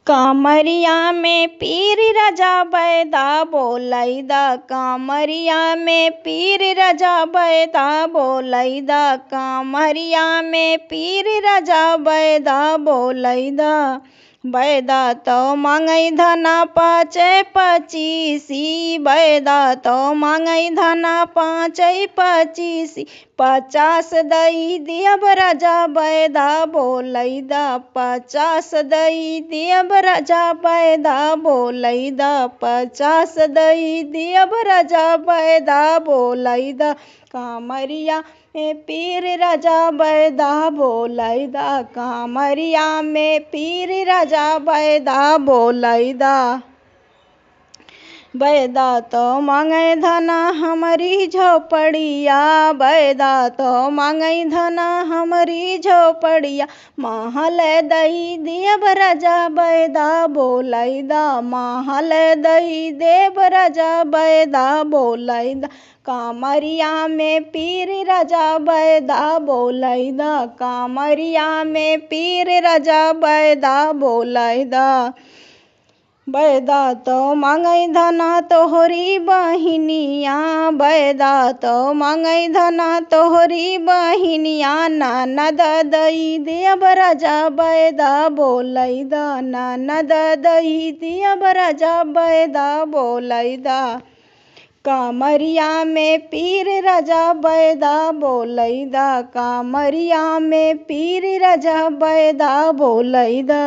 कामरिया में पीर राजा बैदा बोलैदा, कामरिया में पीर राजा बैदा बोलैदा, कामरिया में पीर राजा बैदा बोलैदा। बैदा तो मांगै धना पाँचै पचीसी, बैदा तो मांगै धना पाँचै पचीसी, 50 दई देब राजा बैदा बोलैदा, 50 दई देब राजा बैदा बोलैदा, 50 दई देब राजा बैदा बोलैदा। कामरिया में पीर राजा बैदा बोलैदा, कामरिया में पीर राजा बैदा बोलैदा। बैदा तो मांगै धना हमारी झोपड़िया, बैदा तो मांगै धना हमारी झोपड़िया, महल दई देब राजा बैदा बोलैदा, महल दई देब राजा बैदा बोलैदा। कामरिया में पीर राजा बैदा बोलैदा, कामरिया में पीर राजा बैदा बोलैदा। बैदा तो मांगै धना तोहरी बहिनिया, बैदा तो मांगै धना तोहरी बहिनिया, ननद दई देब राजा बैदा बोलैदा, ननद दई देब राजा बैदा बोलैदा। कामरिया में पीर राजा बैदा बोलैदा, कामरिया में पीर राजा बैदा बोलैदा।